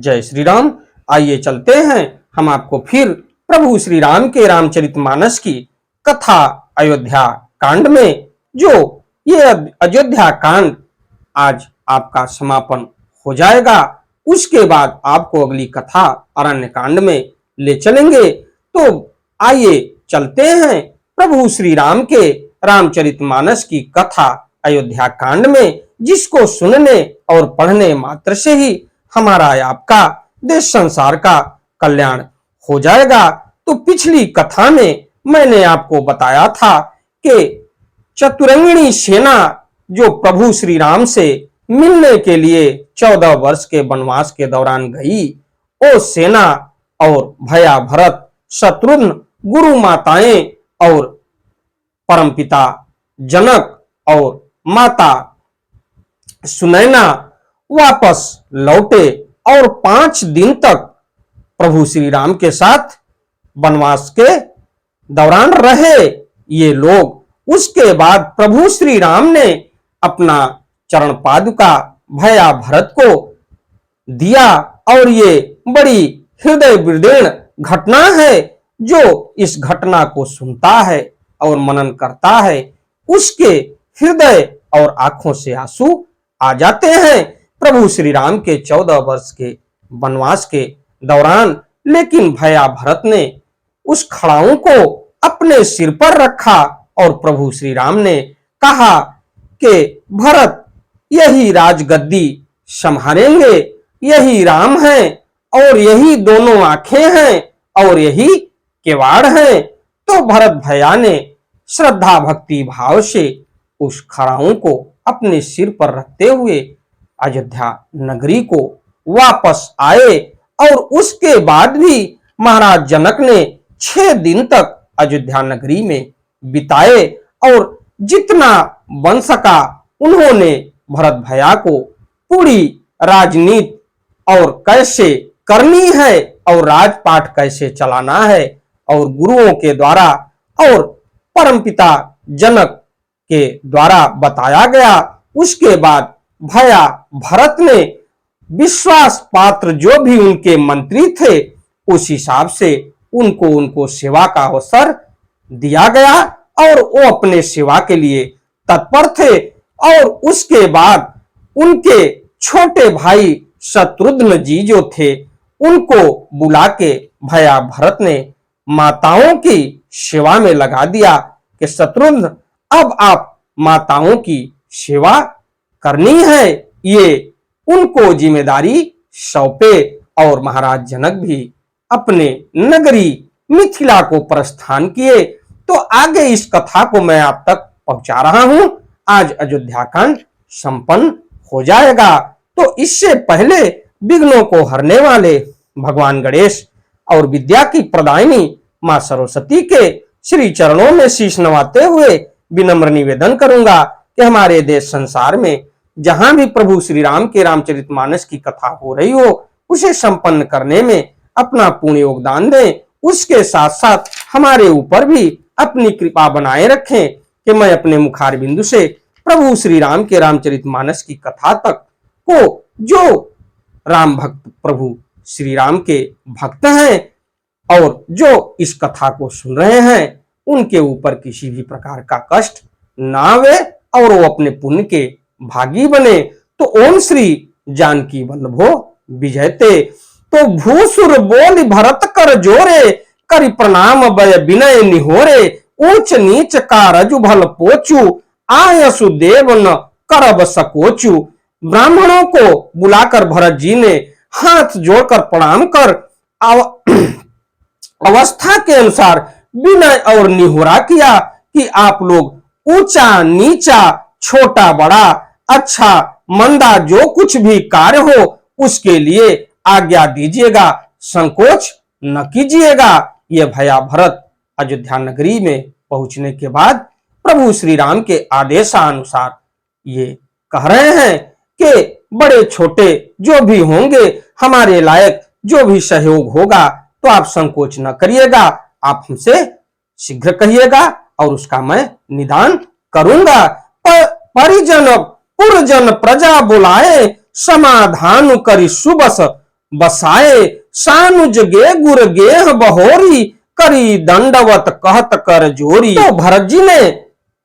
जय श्री राम। आइए चलते हैं हम आपको फिर प्रभु श्री राम के रामचरितमानस की कथा अयोध्या कांड में, जो ये अयोध्या कांड आज आपका समापन हो जाएगा। उसके बाद आपको अगली कथा अरण्य कांड में ले चलेंगे। तो आइए चलते हैं प्रभु श्री राम के रामचरितमानस की कथा अयोध्या कांड में, जिसको सुनने और पढ़ने मात्र से ही हमारा आपका देश संसार का कल्याण हो जाएगा। तो पिछली कथा में मैंने आपको बताया था कि चतुरंगिणी सेना जो प्रभु श्री राम से मिलने के लिए 14 वर्ष के वनवास के दौरान गई, वो सेना और भया भरत, शत्रुघ्न, गुरु माताएं और परमपिता जनक और माता सुनैना वापस लौटे और 5 दिन तक प्रभु श्री राम के साथ वनवास के दौरान रहे ये लोग। उसके बाद प्रभु श्री राम ने अपना चरण पादुका भया भरत को दिया, और ये बड़ी हृदय विदीर्ण घटना है। जो इस घटना को सुनता है और मनन करता है, उसके हृदय और आंखों से आंसू आ जाते हैं प्रभु श्री राम के 14 वर्ष के वनवास के दौरान। लेकिन भया भरत ने उस खड़ाऊ को अपने सिर पर रखा और प्रभु श्री राम ने कहा कि भरत यही राजगद्दी संभालेंगे, यही राम हैं और यही दोनों आंखें हैं और यही किवाड़ हैं। तो भरत भैया ने श्रद्धा भक्ति भाव से उस खड़ाऊ को अपने सिर पर रखते हुए अयोध्या नगरी को वापस आए। और उसके बाद भी महाराज जनक ने 6 दिन तक अयोध्या नगरी में बिताए, और जितना बन सका उन्होंने भरत भैया को पूरी राजनीति और कैसे करनी है और राजपाट कैसे चलाना है और गुरुओं के द्वारा और परमपिता जनक के द्वारा बताया गया। उसके बाद भैया भरत ने विश्वास पात्र जो भी उनके मंत्री थे, उस हिसाब से उनको सेवा का अवसर दिया गया और वो अपने सेवा के लिए तत्पर थे। और उसके बाद उनके छोटे भाई शत्रुघ्न जी जो थे, उनको बुला के भैया भरत ने माताओं की सेवा में लगा दिया कि शत्रुघ्न, अब आप माताओं की सेवा करनी है, ये उनको जिम्मेदारी सौंपे। और महाराज जनक भी अपने नगरी मिथिला को प्रस्थान किए। तो आगे इस कथा को मैं आप तक पहुंचा रहा हूं। आज अयोध्या कांड संपन्न हो जाएगा। तो इससे पहले विघ्नों को हरने वाले भगवान गणेश और विद्या की प्रदायिनी मां सरस्वती के श्री चरणों में शीश नवाते हुए विनम्र निवेदन करूंगा कि हमारे देश संसार में जहां भी प्रभु श्री राम के रामचरितमानस की कथा हो रही हो, उसे संपन्न करने में अपना पूर्ण योगदान दें। उसके साथ साथ हमारे ऊपर भी अपनी कृपा बनाए रखें कि मैं अपने मुखार बिंदु से प्रभु श्री राम के रामचरितमानस की कथा तक को, जो राम भक्त प्रभु श्री राम के भक्त हैं और जो इस कथा को सुन रहे हैं, उनके ऊपर किसी भी प्रकार का कष्ट ना आवे और वो अपने पुण्य के भागी बने। तो ओम श्री जानकी वल्लभो विजयते। तो भूसुर बोल भरत कर जोरे, करि प्रणाम भय विनय निहोरे, ऊंच नीच कारज भल पोचू, आयसु देव न करब सकोचू। ब्राह्मणों को बुलाकर भरत जी ने हाथ जोड़कर प्रणाम कर अवस्था के अनुसार विनय और निहोरा किया कि आप लोग ऊंचा नीचा, छोटा बड़ा, अच्छा मंदा जो कुछ भी कार्य हो उसके लिए आज्ञा दीजिएगा, संकोच न कीजिएगा। ये भैया भरत अयोध्या नगरी में पहुंचने के बाद प्रभु श्री राम के आदेशानुसार ये कह रहे हैं कि बड़े छोटे जो भी होंगे, हमारे लायक जो भी सहयोग होगा, तो आप संकोच न करिएगा, आप हमसे शीघ्र कहिएगा और उसका मैं निदान करूंगा। परिजन पुरजन प्रजा बुलाए, समाधान करी सुबस बसाए सानुज गे गुर गेह बहोरी करी दंडवत कहत कर जोरी। तो भरत जी ने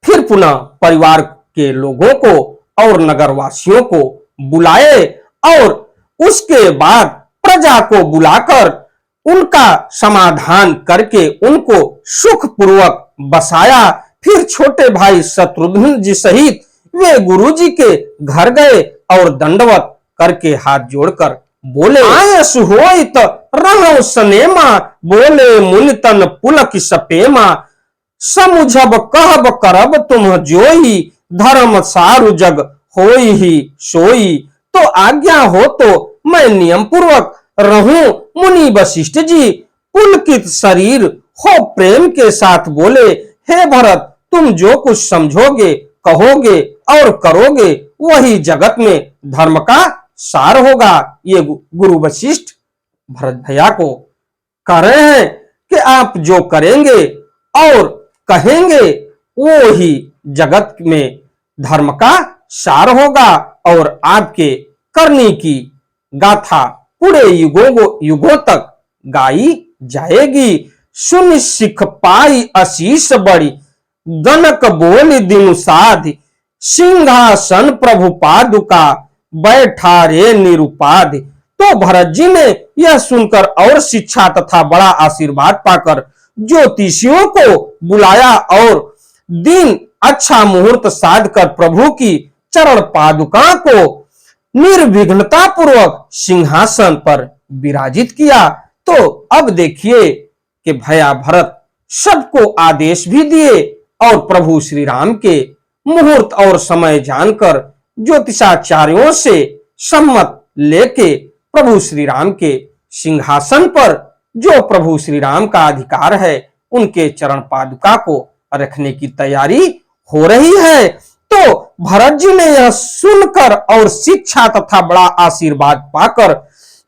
फिर पुनः परिवार के लोगों को और नगरवासियों को बुलाए और उसके बाद प्रजा को बुलाकर उनका समाधान करके उनको सुखपूर्वक बसाया। फिर छोटे भाई शत्रुघ्न जी सहित वे गुरुजी के घर गए और दंडवत करके हाथ जोड़कर बोले, आयस होइत रहो सनेमा, बोले मुनि तन पुलक सपेमा, समुझब कहब करब तुम जोई, धर्म सारु जग होई ही सोई। तो आज्ञा हो तो मैं नियम पूर्वक रहूं। मुनि वशिष्ठ जी पुलकित शरीर हो प्रेम के साथ बोले, हे भरत, तुम जो कुछ समझोगे, कहोगे और करोगे वही जगत में धर्म का सार होगा। ये गुरु वशिष्ठ भरत भैया को कह रहे हैं कि आप जो करेंगे और कहेंगे वो ही जगत में धर्म का सार होगा और आपके करनी की गाथा पूरे युगों तक गाई जाएगी। सुन सिख पाई आशीष बड़ी, गनक बोल दिनु साध, सिंहासन प्रभु पादुका बैठा रे निरुपाध। तो भरत जी ने यह सुनकर और शिक्षा तथा बड़ा आशीर्वाद पाकर ज्योतिषियों को बुलाया और दिन अच्छा मुहूर्त साध कर प्रभु की चरण पादुका को निर्विघ्नता पूर्वक सिंहासन पर विराजित किया। तो अब देखिए कि भैया भरत सबको आदेश भी दिए और प्रभु श्री राम के मुहूर्त और समय जानकर ज्योतिषाचार्यों से सम्मत लेके प्रभु श्री राम के सिंहासन पर जो प्रभु श्री राम का अधिकार है उनके चरण पादुका को रखने की तैयारी हो रही है। तो भरत जी ने यह सुनकर और शिक्षा तथा बड़ा आशीर्वाद पाकर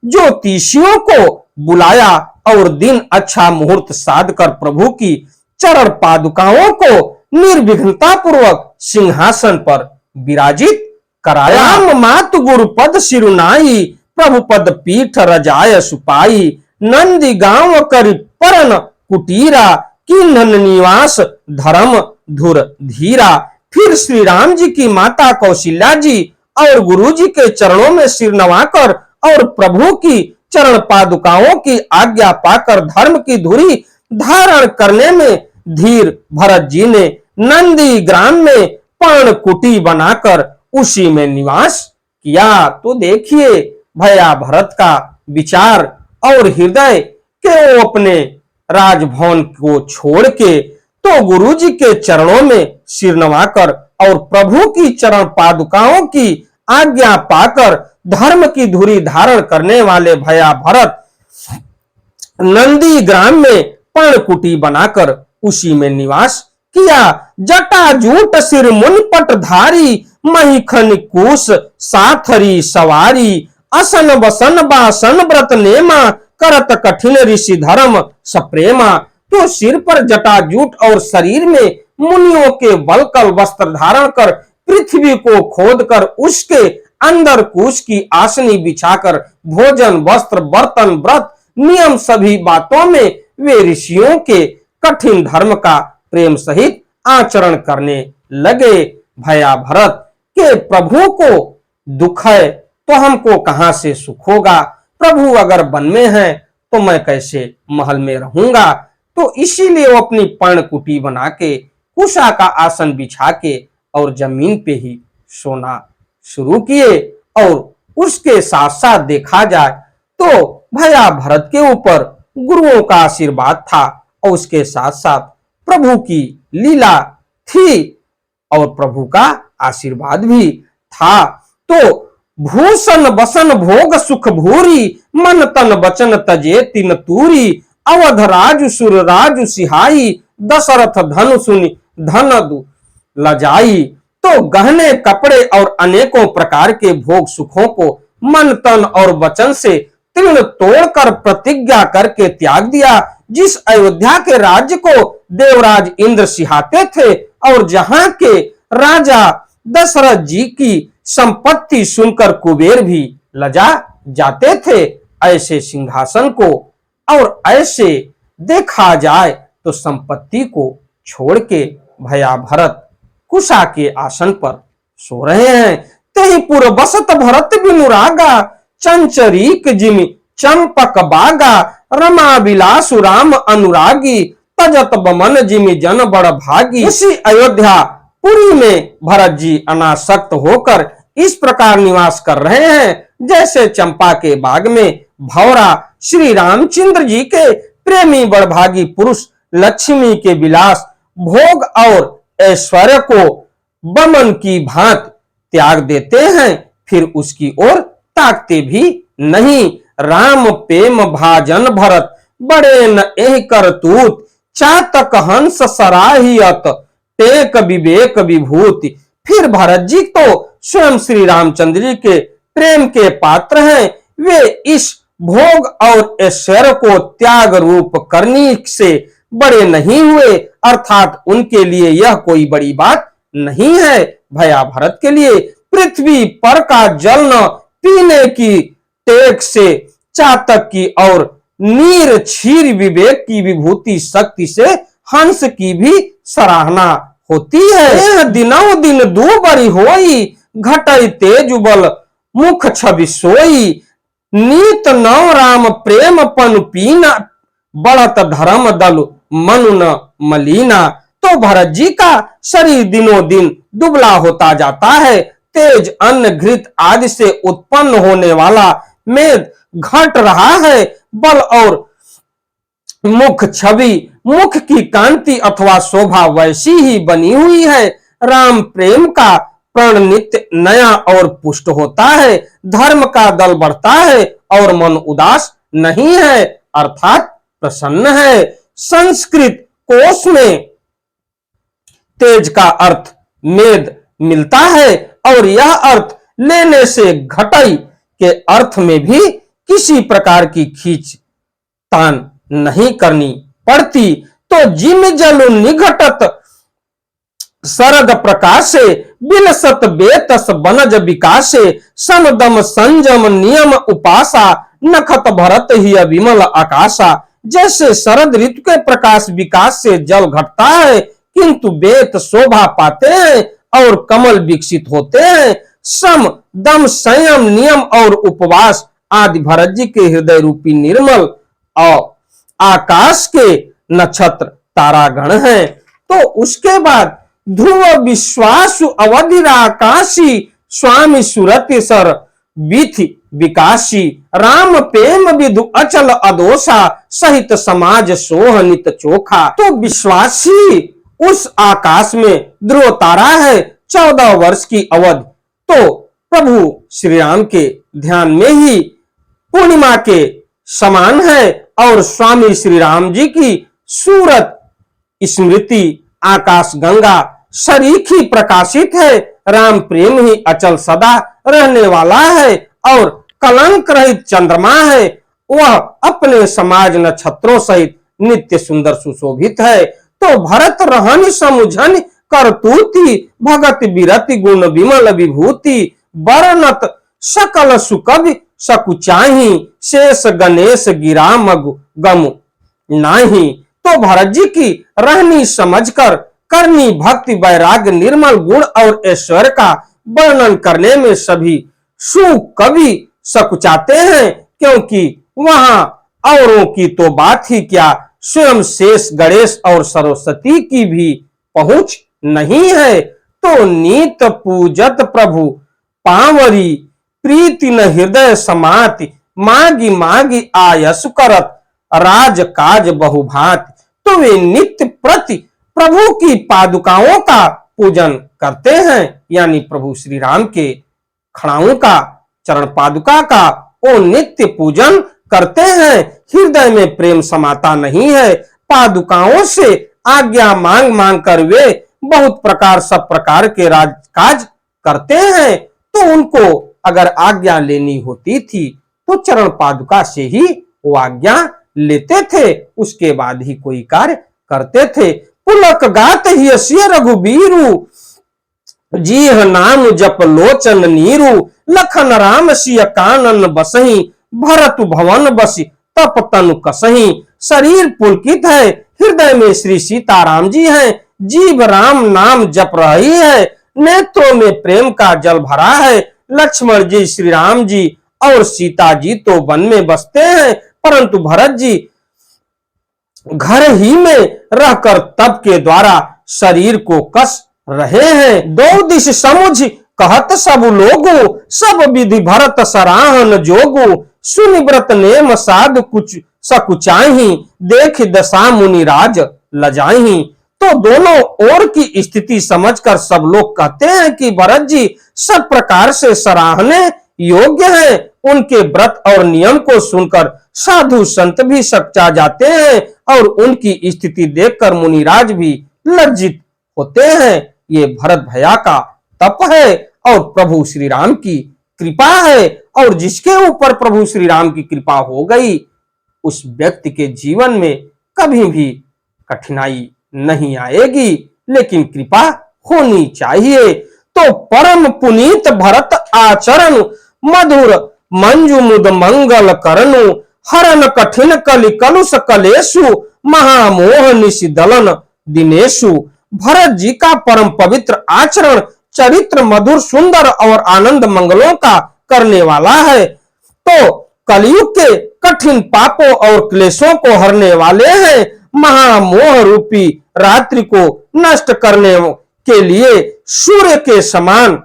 ज्योतिषियों को बुलाया और दिन अच्छा मुहूर्त साध कर प्रभु की चरण पादुकाओं को निर्विघ्नता पूर्वक सिंहासन पर विराजित कराया। राम मातु गुरु पद सिरुनाई, प्रभु पद पीठ रजाय सुपाई, नंदी गांव करी परन कुटीरा, किन्हन निवास धर्म धुर धीरा। फिर श्री राम जी की माता कौशल्या जी और गुरु जी के चरणों में सिर नवाकर और प्रभु की चरण पादुकाओं की आज्ञा पाकर धर्म की धुरी धारण करने में धीर भरत जी ने नंदी ग्राम में पर्ण कुटी बनाकर उसी में निवास किया। तो देखिए भैया भरत का विचार और हृदय के वो अपने राजभवन को छोड़ के तो गुरु जी के चरणों में सिर नवाकर और प्रभु की चरण पादुकाओं की आज्ञा पाकर धर्म की धुरी धारण करने वाले भैया भरत नंदी ग्राम में पर्णकुटी बनाकर उसी में निवास किया। जटा जूट सिर मुनपट धारी, महिखन कुश साथरी सवारी, असन बसन बासन व्रत नेमा, करत कठिन ऋषि धर्म सप्रेमा। तो सिर पर जटाजूट और शरीर में मुनियों के वल्कल वस्त्र धारण कर पृथ्वी को खोदकर उसके अंदर कुश की आसनी बिछाकर भोजन वस्त्र बर्तन व्रत नियम सभी बातों में वे ऋषियों के कठिन धर्म का प्रेम सहित आचरण करने लगे। भैया भरत के प्रभु को दुख है तो हमको कहां से सुख होगा, प्रभु अगर वन में है तो मैं कैसे महल में रहूंगा। तो इसीलिए वो अपनी पर्णकुटी बना के कुशा का आसन बिछा के और जमीन पे ही सोना शुरू किए। और उसके साथ साथ देखा जाए तो भैया भरत के ऊपर गुरुओं का आशीर्वाद था और उसके साथ साथ प्रभु की लीला थी और प्रभु का आशीर्वाद भी था। तो भूषण बसन भोग सुख भूरी, मन तन वचन तजे तिन तूरी, अवध राजु सुर राजु सिहाई, दशरथ धनु सुनि धन लजाई। तो गहने कपड़े और अनेकों प्रकार के भोग सुखों को मन तन और वचन से तृण तोड़कर प्रतिज्ञा करके त्याग दिया। जिस अयोध्या के राज्य को देवराज इंद्र सिहाते थे और जहां के राजा दशरथ जी की संपत्ति सुनकर कुबेर भी लजा जाते थे, ऐसे सिंहासन को, और ऐसे देखा जाए तो संपत्ति को छोड़ के भया भरत कुशा के आसन पर सो रहे हैं। तेहि पुर बसत भरत बिनुरागा, चंचरीक जिमि चंपक बागा, रमा बिलासु राम अनुरागी, तजत बमन जिमि जन बड़ भागी। उसी अयोध्या पुरी में भरत जी अनासक्त होकर इस प्रकार निवास कर रहे हैं जैसे चंपा के बाग में भौरा श्री रामचंद्र जी के प्रेमी बड़भागी पुरुष लक्ष्मी के विलास भोग और ऐश्वर्य को बमन की भांति त्याग देते हैं, फिर उसकी ओर ताकते भी नहीं। राम प्रेम भाजन भरत, बड़े न एह करतूत, चातक हंस सराहियत, टेक विवेक विभूति। फिर भरत जी तो स्वयं श्री रामचंद्र जी के प्रेम के पात्र हैं। वे इस भोग और ऐश्वर्य को त्याग रूप करने से बड़े नहीं हुए, अर्थात उनके लिए यह कोई बड़ी बात नहीं है। भया भरत के लिए पृथ्वी पर का जल न पीने की टेक से, चातक की और नीर क्षीर विवेक की विभूति शक्ति से हंस की भी सराहना होती है। दिनों दिन दू बरी होई, घटई तेज बल मुख छवि सोई, नीत नव राम प्रेम पन पीना, बढ़त धर्म दल मनु न मलीना। तो भरत जी का शरीर दिनों दिन दुबला होता जाता है। तेज अन्न घृत आदि से उत्पन्न होने वाला मेद घट रहा है। बल और मुख छवि, मुख की कांति अथवा शोभा वैसी ही बनी हुई है। राम प्रेम का प्रण नित्य नया और पुष्ट होता है। धर्म का दल बढ़ता है और मन उदास नहीं है, अर्थात प्रसन्न है। संस्कृत कोश में तेज का अर्थ मेद मिलता है और यह अर्थ लेने से घटई के अर्थ में भी किसी प्रकार की खींच तान नहीं करनी पड़ती। तो जिम जलु निघटत शरद प्रकाशे, बिलसत बेतस बनज विकासे, समदम संजम नियम उपासा, नखत भरत ही विमल आकाशा। जैसे शरद ऋतु के प्रकाश विकास से जल घटता है किंतु बेत शोभा पाते हैं और कमल विकसित होते हैं, सम दम संयम नियम और उपवास आदि भरत जी के हृदय रूपी निर्मल और आकाश के नक्षत्र तारागण हैं। तो उसके बाद ध्रुव विश्वासु अवधिराकाशी, स्वामी सुरति सर विधि विकासी, राम प्रेम विधु अचल अदोषा, सहित समाज सोहनित चोखा। तो विश्वासी उस आकाश में ध्रुव तारा है, 14 वर्ष की अवधि तो प्रभु श्री राम के ध्यान में ही पूर्णिमा के समान है और स्वामी श्री राम जी की सूरत स्मृति आकाश गंगा सरीखी प्रकाशित है। राम प्रेम ही अचल सदा रहने वाला है और कलंक रहित चंद्रमा है। वह अपने समाज नक्षत्रों सहित नित्य सुंदर सुशोभित है। तो भरत रहन समुझन करतूति, भगत बिरति गुण विमल विभूति, बरनत सकल सुकवि सकुचाही, शेष गणेश गिरा मगु गमु नाही। तो भरत जी की रहनी समझकर करनी भक्ति वैराग्य निर्मल गुण और ऐश्वर्य का वर्णन करने में सभी सुकवि सकुचाते हैं, क्योंकि वहां औरों की तो बात ही क्या, स्वयं शेष गणेश और सरस्वती की भी पहुंच नहीं है। तो नीत पूजत प्रभु पावरी, प्रीति न हृदय समाति, मागी मागी आयस करत, राज काज बहुभांति। तो वे नित्य प्रति प्रभु की पादुकाओं का पूजन करते हैं, यानी प्रभु श्री राम के खड़ाओं का चरण पादुका का वो नित्य पूजन करते हैं। हृदय में प्रेम समाता नहीं है। पादुकाओं से आज्ञा मांग मांग कर वे बहुत प्रकार सब प्रकार के राजकाज करते हैं। तो उनको अगर आज्ञा लेनी होती थी तो चरण पादुका से ही वो आज्ञा लेते थे, उसके बाद ही कोई कार्य करते थे। पुलक गात ही रघुबीरु, जीह नाम जप लोचन नीरु, लखन राम सिय कानन बसही, भरत भवन बसी तप तनु कसही। शरीर पुलकित है, हृदय में श्री सीताराम जी हैं। जीव राम नाम जप रही है, नेत्रों में प्रेम का जल भरा है। लक्ष्मण जी, श्री राम जी और सीता जी तो वन में बसते हैं, परंतु भरत जी घर ही में रहकर तप के द्वारा शरीर को कस रहे हैं। दो दिश समुझ कहत सब लोगो, सब विधि भरत सराहन जोगो। सुनि व्रत नेम साध कुछ सकुचाही, देख दशा मुनिराज लजाही। तो दोनों ओर की स्थिति समझकर सब लोग कहते हैं कि भरत जी सब प्रकार से सराहने योग्य हैं। उनके व्रत और नियम को सुनकर साधु संत भी सकचा जाते हैं और उनकी स्थिति देखकर मुनिराज भी लज्जित होते हैं। ये भरत भैया का तप है और प्रभु श्री राम की कृपा है, और जिसके ऊपर प्रभु श्री राम की कृपा हो गई उस व्यक्ति के जीवन में कभी भी कठिनाई नहीं आएगी, लेकिन कृपा होनी चाहिए। तो परम पुनीत भरत आचरण, मधुर मंजु मुद मंगल करनु। हरन कठिन कलि कलुष कलेशु, महामोह निशिदलन दिनेशु। भरत जी का परम पवित्र आचरण चरित्र मधुर सुंदर और आनंद मंगलों का करने वाला है, तो कलयुग के कठिन पापों और क्लेशों को हरने वाले हैं। महामोह रूपी रात्रि को नष्ट करने के लिए सूर्य के समान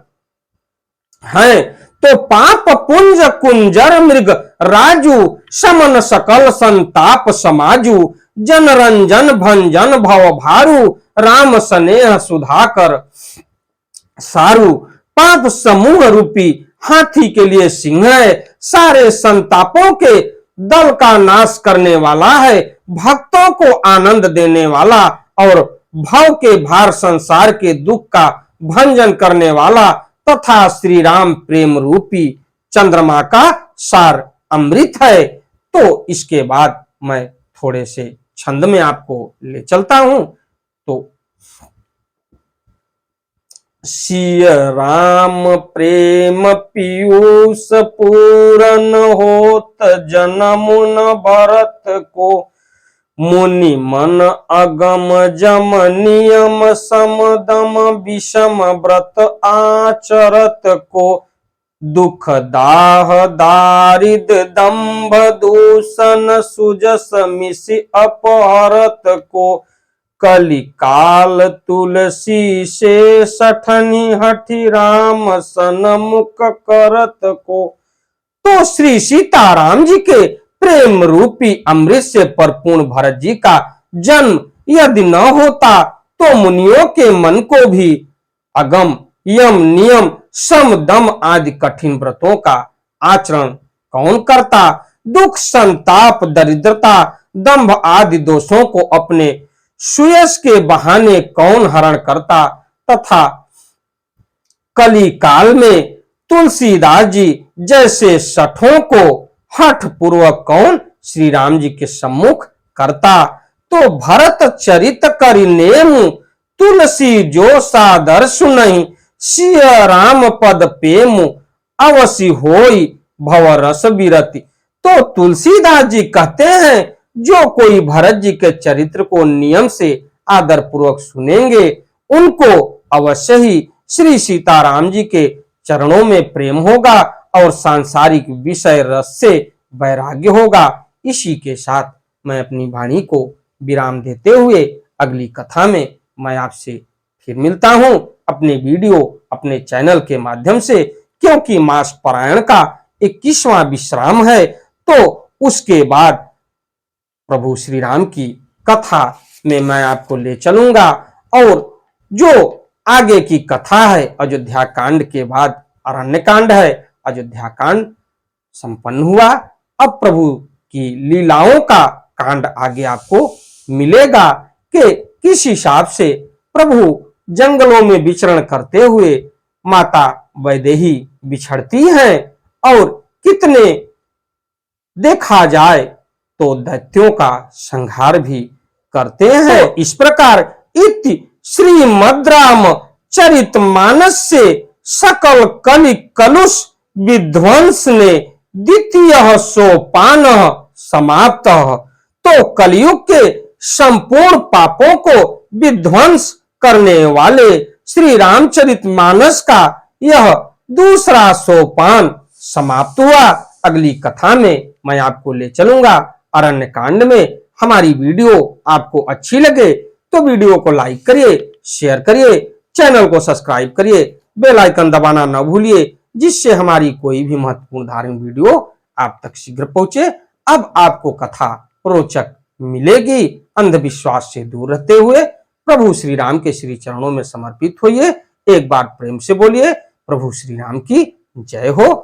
हैं। तो पाप पुंज कुंजर मृग राजू, समन सकल संताप समाजू। जन रंजन भंजन भव भारू, राम स्नेह सुधाकर सारू। पाप समूह रूपी हाथी के लिए सिंह है, सारे संतापों के दल का नाश करने वाला है। भक्तों को आनंद देने वाला और भव के भार संसार के दुख का भंजन करने वाला तथा श्री राम प्रेम रूपी चंद्रमा का सार अमृत है। तो इसके बाद मैं थोड़े से छंद में आपको ले चलता हूं। तो सिय राम प्रेम पीयूष पूरन होत, जनमुन भरत को। मुनि मन अगम जम नियम समदम, विषम व्रत आचरत को। दुख दाह दारिद दंभ दूषण, सुजस मिसि अपहरत को। कलि काल तुलसी से सठनी, हठि राम सनमुख करत को। तो श्री सीताराम जी के प्रेम रूपी अमृत से परिपूर्ण भरत जी का जन्म यदि न होता तो मुनियों के मन को भी अगम यम नियम सम दम आदि कठिन व्रतों का आचरण कौन करता। दुख संताप दरिद्रता दंभ आदि दोषों को अपने सुयश के बहाने कौन हरण करता, तथा कली काल में तुलसीदास जी जैसे सठों को हठ पूर्वक कौन श्री राम जी के सम्मुख करता। तो भरत चरित करि नेमु, तुलसी जो सादर सुनहि। सिय राम पद पेमु, अवसि होई भव रस बिरति। तो तुलसीदास जी कहते हैं जो कोई भरत जी के चरित्र को नियम से आदर पूर्वक सुनेंगे उनको अवश्य ही श्री सीताराम जी के चरणों में प्रेम होगा और सांसारिक विषय रस से वैराग्य होगा। इसी के साथ मैं अपनी वाणी को विराम देते हुए अगली कथा में मैं आपसे फिर मिलता हूं अपने वीडियो अपने चैनल के माध्यम से, क्योंकि मास पारायण का 21वां विश्राम है। तो उसके बाद प्रभु श्री राम की कथा में मैं आपको ले चलूंगा और जो आगे की कथा है अयोध्या कांड के बाद अरण्य कांड है। अयोध्या कांड संपन्न हुआ, अब प्रभु की लीलाओं का कांड आगे आपको मिलेगा कि किस हिसाब से प्रभु जंगलों में विचरण करते हुए माता वैदेही बिछड़ती हैं और कितने देखा जाए तो दैत्यों का संहार भी करते हैं। इस प्रकार इति श्रीमद् राम चरित मानस से सकल कलि कलुष विध्वंस ने द्वितीय सोपान समाप्त। तो कलयुग के संपूर्ण पापों को विध्वंस करने वाले श्री रामचरितमानस का यह दूसरा सोपान समाप्त हुआ। अगली कथा में मैं आपको ले चलूंगा अरण्य कांड में। हमारी वीडियो आपको अच्छी लगे तो वीडियो को लाइक करिए, शेयर करिए, चैनल को सब्सक्राइब करिए, बेल आइकन दबाना न भूलिए, जिससे हमारी कोई भी महत्वपूर्ण धार्मिक वीडियो आप तक शीघ्र पहुंचे। अब आपको कथा रोचक मिलेगी। अंधविश्वास से दूर रहते हुए प्रभु श्री राम के श्री चरणों में समर्पित होइए। एक बार प्रेम से बोलिए, प्रभु श्री राम की जय हो।